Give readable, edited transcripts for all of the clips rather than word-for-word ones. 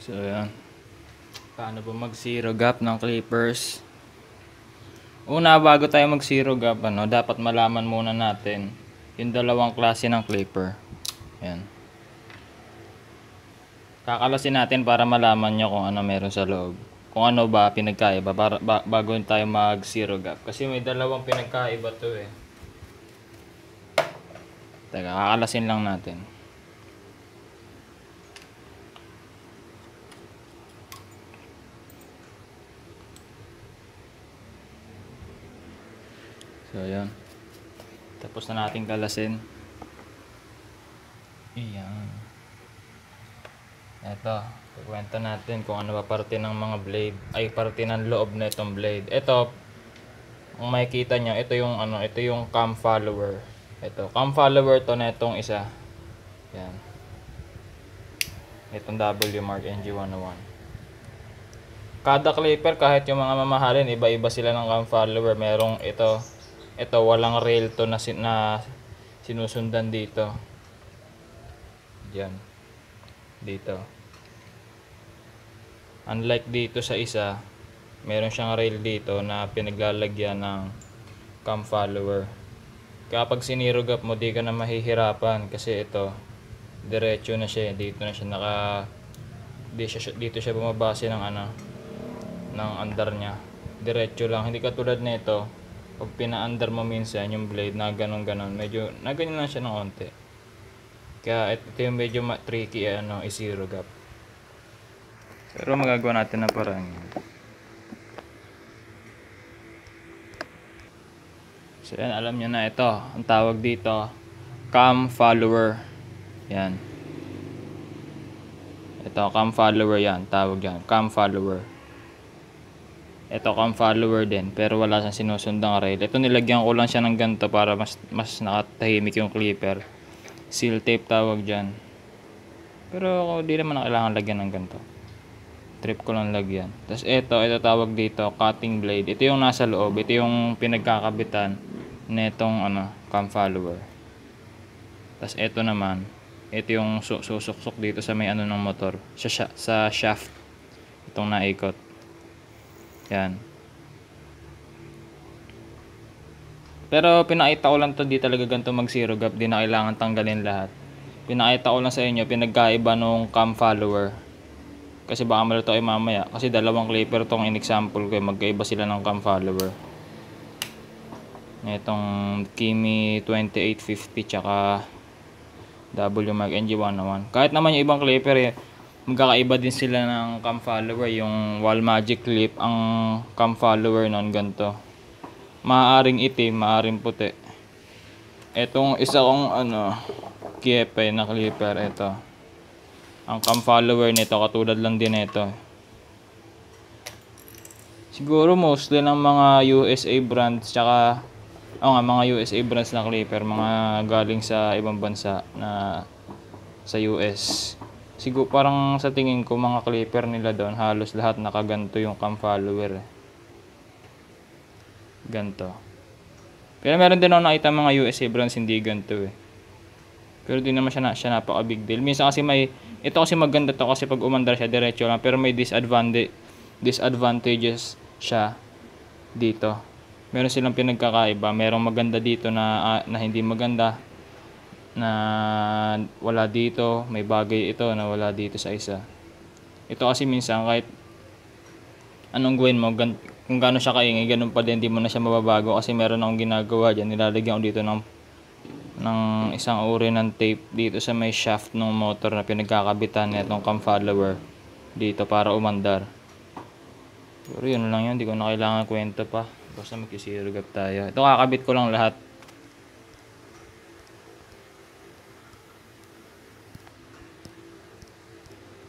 So, yan. Paano ba mag-zero gap ng clippers? Una, bago tayo mag-zero gap, dapat malaman muna natin yung dalawang klase ng clipper. Yan. Kakalasin natin para malaman nyo kung ano meron sa loob. Kung ano ba pinagkaiba bago tayo mag-zero gap. Kasi may dalawang pinagkaiba to eh. Teka, kakalasin lang natin. So, yan. Tapos na natin kalasin. Iyan. Ito, kukwento natin kung ano ba parte ng mga blade. Ay, parte ng loob na itong blade. Ito, kung makikita nyo, ito yung cam follower. Ito, cam follower to na itong isa. Yan. Itong W Mark NG101. Kada clipper, kahit yung mga mamahalin, iba-iba sila ng cam follower. Merong ito walang rail to na sinusundan dito. Diyan. Dito. Unlike dito sa isa, meron siyang rail dito na pinaglalagyan ng cam follower. Kapag siniro gap mo, di ka na mahihirapan kasi ito diretso na siya, dito na siya dito siya bumabase ng ng andar niya. Diretso lang, hindi katulad nito. Pag pina-under mo minsan yung blade na ganon, medyo naganyan lang siya ng onte. Kaya ito yung medyo tricky i-zero gap. Pero magagawa natin na parang so yan, alam nyo na ito. Ang tawag dito, cam follower. Yan. Ito, cam follower yan. Tawag yan, cam follower. Ito, cam follower din. Pero wala siyang sinusundang rail. Ito, nilagyan ko lang siya ng ganito para mas nakatahimik yung clipper. Seal tape tawag dyan. Pero di naman na kailangan lagyan ng ganito. Trip ko lang lagyan. Tapos ito tawag dito, cutting blade. Ito yung nasa loob. Ito yung pinagkakabitan netong cam follower. Tapos ito naman, ito yung susuksok dito sa may ng motor. Sa shaft. Itong naikot. Yan. Pero pinakita ko lang to, di talaga ganito mag-zero gap. Di na kailangan tanggalin lahat. Pinakita ko lang sa inyo, pinagkaiba nung cam follower. Kasi baka malito ay mamaya. Kasi dalawang clipper tong in-example ko. Magkaiba sila ng cam follower. Itong Kimi 2850 tsaka W Mark NG101. Kahit naman yung ibang clipper magkakaiba din sila ng cam follower. Yung Wall Magic clip, ang cam follower nun ganito. Maaaring itim, maaaring puti. Etong isa kong Kiepe na clipper, ito. Ang cam follower nito katulad lang din ito. Siguro mostly ng mga USA brands tsaka mga USA brands na clipper, mga galing sa ibang bansa na sa US. Siguro parang sa tingin ko mga clipper nila doon halos lahat nakaganto yung cam follower. Ganto. Pero meron din ako nakita mga USA brands hindi ganto eh. Pero di naman siya napaka big deal. Minsan kasi ito kasi maganda to kasi pag umandar siya diretso lang, pero may disadvantages siya dito. Meron silang pinagkakaiba. Merong maganda dito na hindi maganda, na wala dito. May bagay ito na wala dito sa isa. Ito kasi minsan kahit anong gawin mo, kung gaano siya kaingay, ganun pa din, hindi mo na siya mababago. Kasi meron akong ginagawa dyan, nilalagyan ko dito ng isang uri ng tape dito sa may shaft ng motor na pinagkakabitan nitong cam follower dito para umandar. Pero yun lang yun, hindi ko na kailangan kwento pa. Basta mag-zero gap tayo. Ito kakabit ko lang lahat.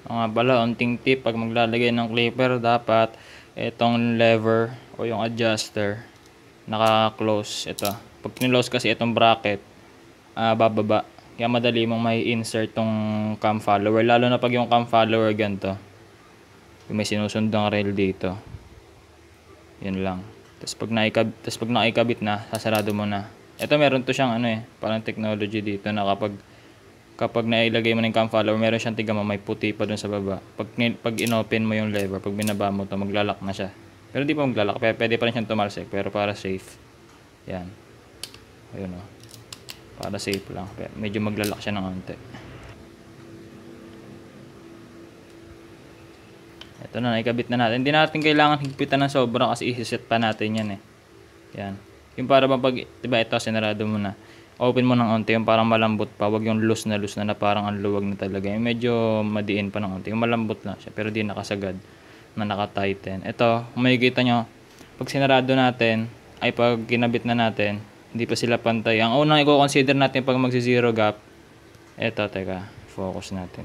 Mga bala, unting tip pag maglalagay ng clipper, dapat itong lever o yung adjuster naka-close ito. Pag close kasi itong bracket, bababa. Kaya madali mong may insert tong cam follower, lalo na pag yung cam follower ganito. May sinusundang rail dito. Yan lang. Tapos pag nakikabit na, sasarado mo na. Ito meron to siyang parang technology dito na kapag Kapag nailagay mo na yung cam follower, meron siyang tiga mo, may puti pa dun sa baba. Pag inopen mo yung lever, pag binaba mo to, maglalak na siya. Pero di pa maglalak, pwede pa rin siyang tumalsik, pero para safe. Yan. Ayun o. Para safe lang. Medyo maglalak siya ng konti. Ito na, naikabit na natin. Hindi natin kailangan higpitan ng sobra kasi i-set pa natin yan eh. Yan. Yung para bang pag, diba ito, sinarado mo na. Open mo ng onti, yung parang malambot pa. Wag yung loose na parang ang luwag na talaga. Yung medyo madiin pa ng onti. Yung malambot lang siya, pero di nakasagad na naka-tighten. Ito, kung makikita nyo, pag sinarado natin, ay pag kinabit na natin, hindi pa sila pantay. Ang unang i-consider natin pag magsi-zero gap, ito, teka, focus natin.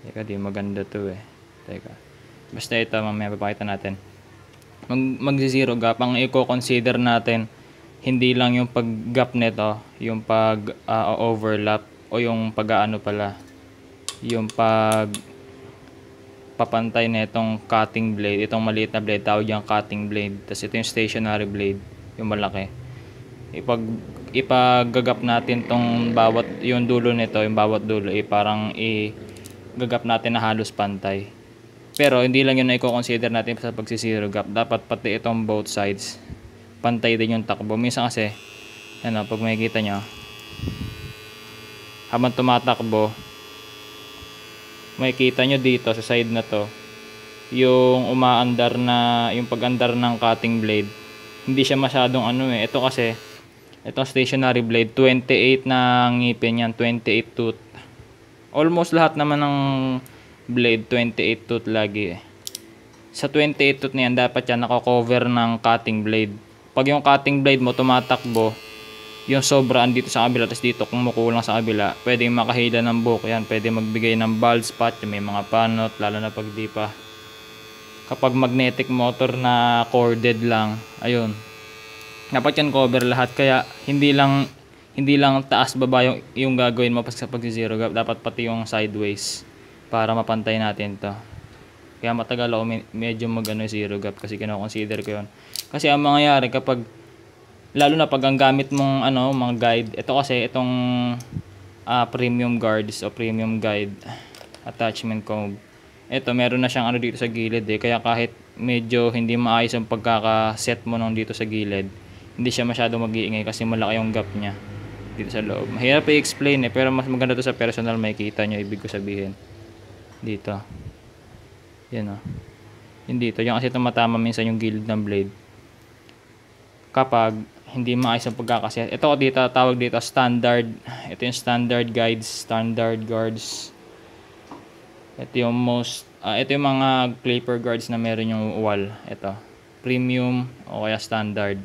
Teka, di maganda to eh. Teka. Basta ito, mamaya papakita natin. Magsi-zero gap, ang i-consider natin, hindi lang yung pag-gap nito, yung pag-overlap, o yung pag-ano pala, yung papantay na itong cutting blade, itong maliit na blade, tawag yung cutting blade. Tapos ito yung stationary blade, yung malaki. Ipag-gap natin tong bawat, yung dulo nito, yung bawat dulo, parang gagap natin na halos pantay. Pero hindi lang yun na i-consider natin sa pagsi-zero gap. Dapat pati itong both sides pantay din yung takbo. Minsan kasi ano, pag makikita nyo, habang tumatakbo, makikita nyo dito sa side na to, yung umaandar na, yung pag-andar ng cutting blade, hindi siya masyadong ano eh. Ito kasi, itong stationary blade, 28 na ngipin yan, 28 tooth. Almost lahat naman ng blade 28 tooth lagi eh. Sa 28 tooth na yan, dapat yan nako-cover ng cutting blade. Pag yung cutting blade mo tumatakbo, yung sobra andito sa kabila, tapos dito kumukulang sa kabila, pwedeng makahila ng buhok yan, pwede magbigay ng bald spot, may mga panot, lalo na pag di pa. Kapag magnetic motor na corded lang, ayun, dapat yan cover lahat. Kaya hindi lang taas baba yung gagawin mo sa pag-zero gap, dapat pati yung sideways para mapantay natin to. Kaya matagal ako medyo mag-ano zero gap kasi kino-consider ko yun. Kasi ang mangyayari kapag, lalo na pag ang gamit mong ano, mga guide, ito kasi itong premium guards o premium guide attachment comb. Ito meron na siyang ano dito sa gilid eh, kaya kahit medyo hindi maayos ang pagkaka-set mo nung dito sa gilid, hindi siya masyado mag-iingay kasi malaki yung gap niya dito sa loob. Mahirap i-explain eh, pero mas maganda to sa personal, makikita nyo ibig ko sabihin. Dito. Yan o. Yung dito. Yung kasi tumatama minsan yung gilid ng blade. Kapag hindi maayos ang pagkakaset. Ito dito, tawag dito standard. Ito yung standard guides, standard guards. Ito yung ito yung mga clipper guards na meron yung wall. Ito. Premium o kaya standard.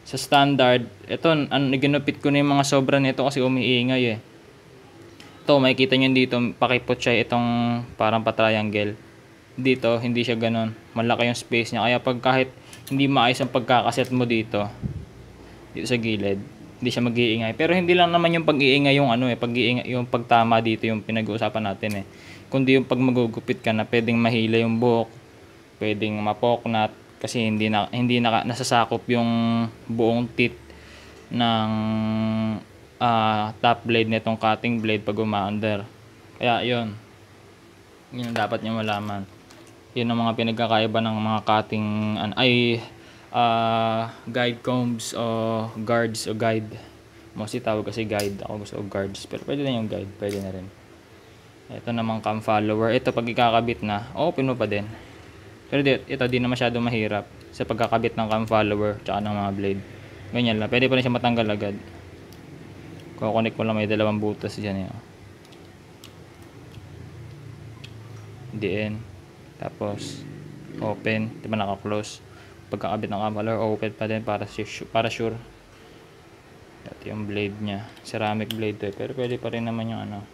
Sa standard, ito, ginupit ko na yung mga sobra nito kasi umiingay eh. Ito, makikita nyo dito, pakipot siya itong parang pa-triangle. Dito, hindi siya ganun. Malaki yung space niya. Kaya pag kahit hindi maayos ang pagkakaset mo dito sa gilid, hindi siya mag-iingay. Pero hindi lang naman yung pag-iingay yung ano eh, pag-iingay, yung pagtama dito yung pinag-uusapan natin eh. Kundi yung pag magugupit ka na pwedeng mahila yung buhok, pwedeng mapoknat kasi hindi nasasakop yung buong teeth ng top blade nitong cutting blade pag umaandar. Kaya yun ang dapat nyo malaman. Yun ang mga pinagkakaiba ng mga cutting guide combs o guards o guide. Mostly tawag kasi guide, ako gusto guards, pero pwede na yung guide, pwede na rin. Ito namang cam follower. Ito pag ikakabit na, open mo pa din. Pero ito di na masyado mahirap sa pagkakabit ng cam follower tsaka ng mga blade. Ganyan lang, pwede pa rin siya matanggal agad. Kukonek mo lang, may dalawang butas dyan eh. Diin. Tapos open, di ba naka-close. Pagkakabit ng cam follower, open pa din para sure. Ito yung blade nya, ceramic blade to eh. Pero pwede pa rin naman yung ano,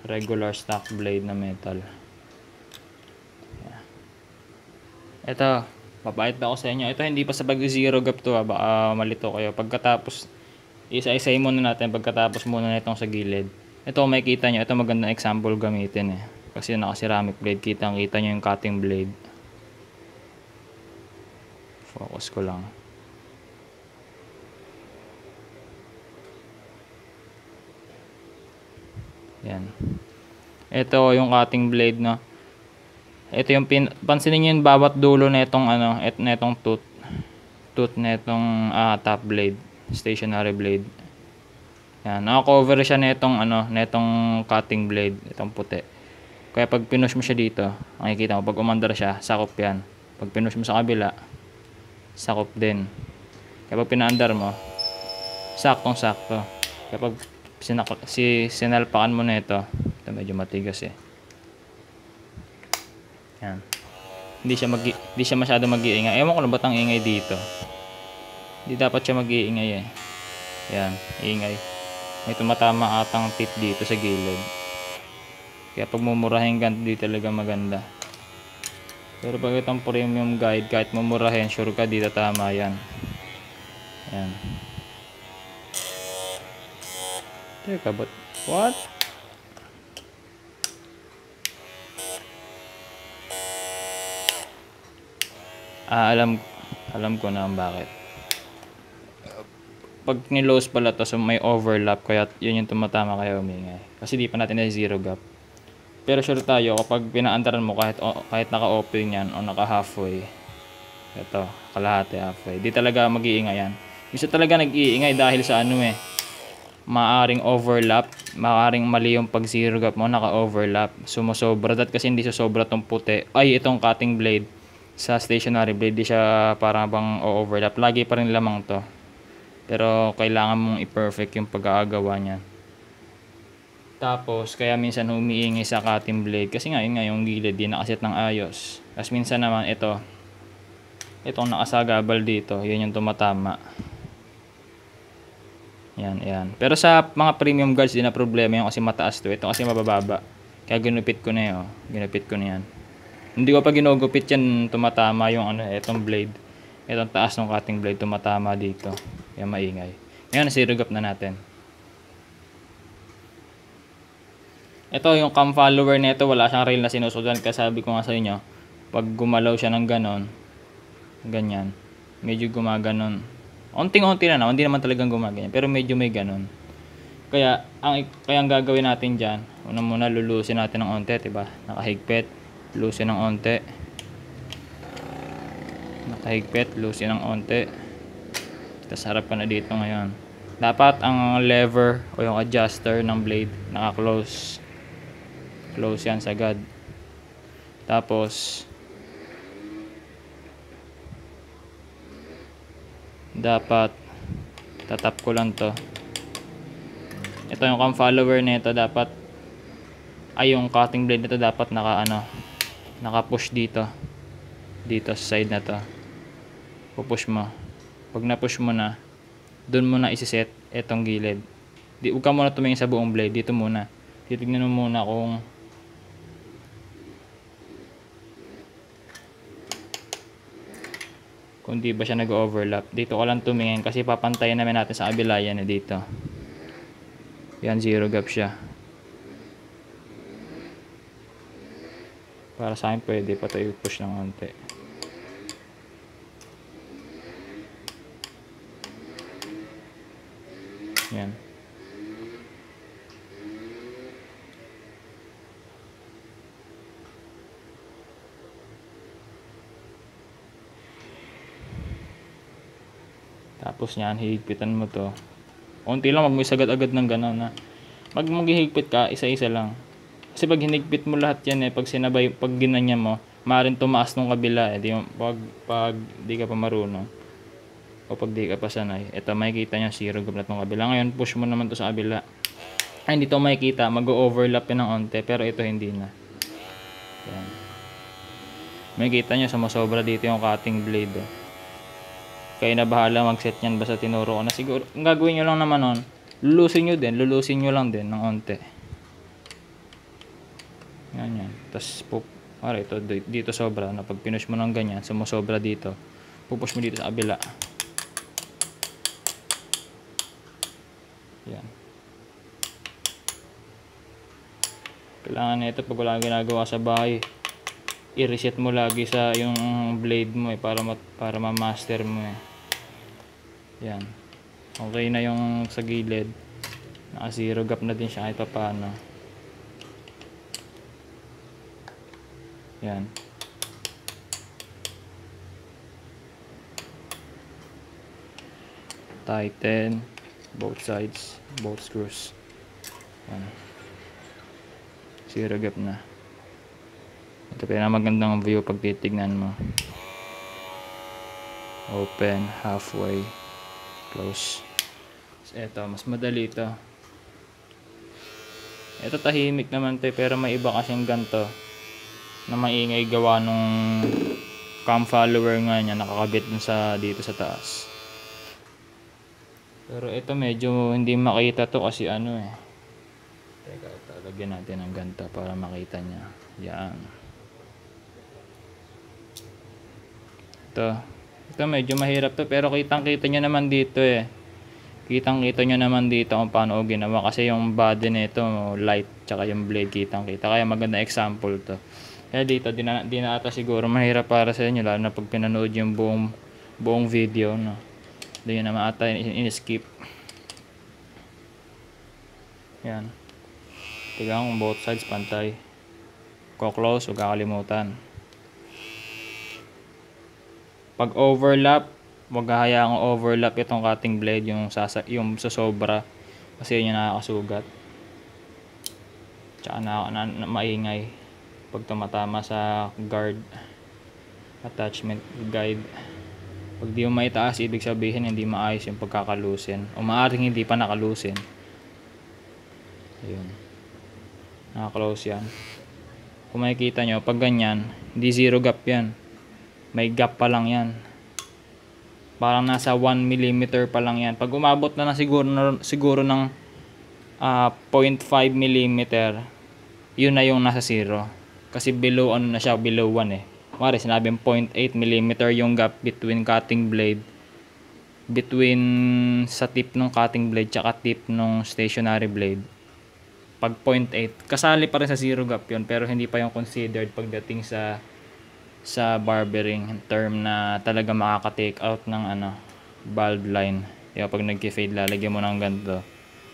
regular stock blade na metal. Ito, papait ba ako sa inyo. Ito hindi pa sa pag-zero gap to baka malito kayo. Pagkatapos, isa-isay muna natin pagkatapos muna na itong sa gilid. Ito makikita nyo, ito magandang example gamitin eh. Kasi naka-ceramic blade, kitang-kita nyo yung cutting blade. Focus ko lang. Yan. Ito yung cutting blade, no. Ito yung pansinin niyo yung bawat dulo na itong ano, na itong tooth na itong top blade, stationary blade. Yan, naka-cover siya na itong ano, na itong cutting blade, itong puti. Kaya pag pinush mo siya dito, makikita mo pag umandar siya, sakop yan. Pag pinush mo sa kabila, sakop din. Kaya pag pinaandar mo, saktong-sakto. Kaya pag sinalpakan mo na ito medyo matigas eh. Yan. Hindi siya masyado mag-iingay. Ewan ko lang ba't ang ingay dito. Hindi dapat siya mag-iingay eh. Yan, ingay. May tumatama atang tip dito sa gilid. Kaya pag mumurahin ganito, di talaga maganda. Pero pag itong premium guide, kahit mumurahin, sure ka dito tama yan. Yan. Teka, but what? Alam ko na bakit. Pag ni-loose pala to, so may overlap, kaya yun yung tumatama, kaya umingay. Kasi di pa natin na zero gap. Pero sure tayo, kapag pinaandaran mo, kahit naka-open yan o naka-halfway, ito, kalahati, halfway, di talaga mag-iingay yan. Bisa talaga nag-iingay dahil sa ano eh, maaring overlap, maaring mali yung pag zero gap mo, naka-overlap, sumusobra. That kasi hindi susobra tong puti, itong cutting blade sa stationary blade, di siya parang bang overlap, lagi pa rin lamang to. Pero kailangan mong i-perfect yung pag-aagawa niya. Tapos kaya minsan humiingi sa cutting blade kasi nga yung gilid di nakaset ng ayos. Tapos minsan naman itong nakasagabal dito, yun yung tumatama. Yan. Pero sa mga premium guards, di na problema yung kasi mataas to. Ito kasi mabababa. Kaya ginupit ko na yun. Ginupit ko na yan. Hindi ko pa ginugupit yan, tumatama yung ano, itong blade. Itong taas ng cutting blade, tumatama dito. Yan, maingay. Ngayon, zero gap na natin. Ito, yung cam follower nito, wala siyang rail na sinusundan. Kasi sabi ko nga sa inyo, pag gumalaw siya ng ganon, ganyan, medyo gumaganon. Unting-unti na hindi naman talagang gumaganyan, pero medyo may ganon. Kaya ang gagawin natin dyan, una muna lulusin natin ng onte, diba? Nakahigpit, lusin ng onte. Nakahigpit, lusin ng onte. Tapos harap ka na dito ngayon. Dapat ang lever o yung adjuster ng blade naka-close. Close yan sagad. Tapos dapat tatap ko lang to. Ito yung cam follower nito, dapat yung cutting blade nito dapat naka-push dito sa side na to. Pupush mo. Pag na-push mo na, doon mo na isi-set etong gilid. Huwag ka muna tumingin sa buong blade, dito muna. Titignan mo muna kung di ba siya nag-overlap. Dito ka lang tumingin kasi papantayan namin natin sa kabila yan dito. Yan, zero gap siya. Para sa akin pwede pa ito i-push ng konti. Yan. Tapos yan, hihigpitan mo to. Unti lang, wag mo isagad-agad ng gano'n na. Pag maghihigpit ka, isa-isa lang. Kasi pag hinigpit mo lahat yan pag sinabay, pag ginanya mo, maaaring tumaas nung kabila pag di ka pa marunong. O pag di ka pa sanay, ito makikita nyo zero gap na itong kabila. Ngayon push mo naman to sa kabila. Ay, hindi to makikita, mag-overlap yun ng onte, pero ito hindi na. Yan. Makikita nyo sumasobra dito yung cutting blade. Kayo na bahala mag-set yan, basta tinuro ko na. Siguro ang gagawin nyo lang naman nun, lulusin nyo lang din ng onte. Yan. Tapos ito dito sobra na, pag pinush mo ng ganyan, sumusobra dito, pupush mo dito sa kabila. Yan. Kailangan na ito pag wala ginagawa sa bahay, i-reset mo lagi sa yung blade mo para ma-master mo Yan. Okay na yung sa gilid. Naka zero gap na din siya kahit paano. Yan. Tighten both sides, both screws. Yan. Zero gap na. Ito pinakamagandang view pag titignan mo. Open, halfway, close. Ito, mas madali ito. Ito tahimik naman to, pero may iba kasing ganto na maingay gawa nung cam follower nga niya nakakabit dun sa dito sa taas. Pero ito medyo hindi makita to kasi ano eh. Teka, lagyan natin ng ganito para makita niya. Yan. Ito medyo mahirap to, pero kitang-kita nyo naman dito eh. Kitang-kita nyo naman dito kung paano ginawa kasi yung body nito light tsaka yung blade kitang-kita. Kaya maganda example to. Kaya dito di na ata siguro mahirap para sa inyo lalo na pag pinanood yung buong video, no. Doon yun naman ata in-skip. Yan. Tignan kung both sides pantay. Ko-close, huwag kakalimutan. Pag overlap, huwag hahayaang overlap itong cutting blade yung sasobra kasi yun yung nakakasugat. Tsaka maingay pag tumatama sa guard attachment guide. Pag di mo maitaas, ibig sabihin hindi maayos yung pagkakalusin o maaaring hindi pa nakalusin. Ayun, naka-close yan. Kung makikita nyo, pag ganyan hindi zero gap yan, may gap pa lang yan. Parang nasa 1 mm pa lang yan. Pag umabot na siguro ng 0.5 mm, yun na yung nasa 0. Kasi below ano na siya, below 1 eh. Mari sinabing 0.8 mm yung gap between cutting blade, between sa tip ng cutting blade tsaka tip ng stationary blade. Pag 0.8, kasali pa rin sa 0 gap yun, pero hindi pa yung considered pagdating sa barbering term na talaga makaka-take out ng bulb line. Kaya pag nagki-fade, lalagyan mo ng ganito,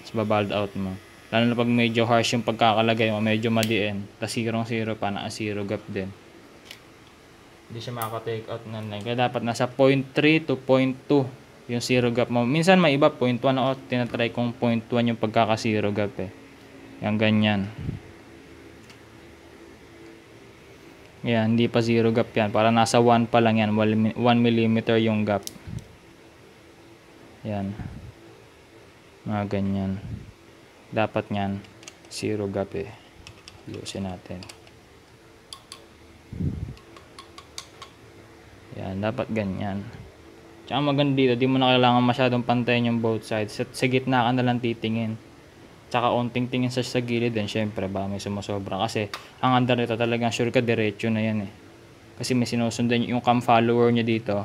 tapos ba-bulb out mo. Lalo na pag medyo harsh yung pagkakalagay mo, medyo madiin, tapos 0-0 pa, naka-0 gap din. Hindi siya makaka-take out ng line. Kaya dapat nasa 0.3 to 0.2 yung 0 gap mo. Minsan may iba 0.1 ako, tinatry kong 0.1 yung pagkaka-0 gap eh. Yung ganyan. Yan, hindi pa 0 gap yan. Para nasa 1 pa lang yan. 1 mm yung gap. Yan. Mga ganyan. Dapat yan 0 gap eh. Ayusin natin. Yan, dapat ganyan. Tsaka maganda dito, di mo na kailangan masyadong pantayin yung both sides. Sa gitna ka na lang titingin. Tsaka onting tingin sa gilid din, syempre ba may sumasobra kasi ang under nito talagang sure ka diretso na yan eh. Kasi may sinusundan yung cam follower niya dito,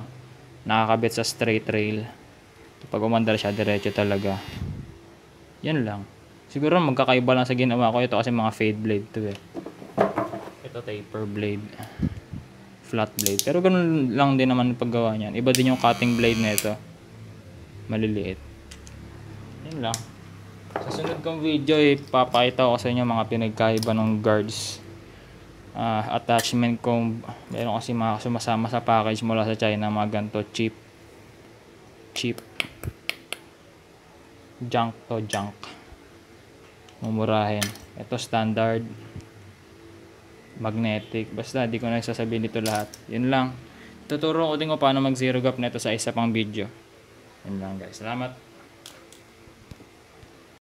nakakabit sa straight rail. Pag umandar siya, diretso talaga. Yan lang. Siguro magkakaiba lang sa ginawa ko ito kasi mga fade blade to eh. Ito taper blade, flat blade. Pero ganun lang din naman yung paggawa niyan. Iba din yung cutting blade na ito, maliliit. Yan lang. Sa sunod kong video, ipapakita ko sa inyo mga pinagkaiba ng guards. Attachment kong meron kasi mga sumasama sa package mula sa China, mga ganito, cheap junk to junk, mumurahin. Ito standard, magnetic, basta di ko na sasabihin dito lahat. Yun lang, tuturo ko din ko paano mag zero gap nito sa isa pang video. Yun lang guys, salamat.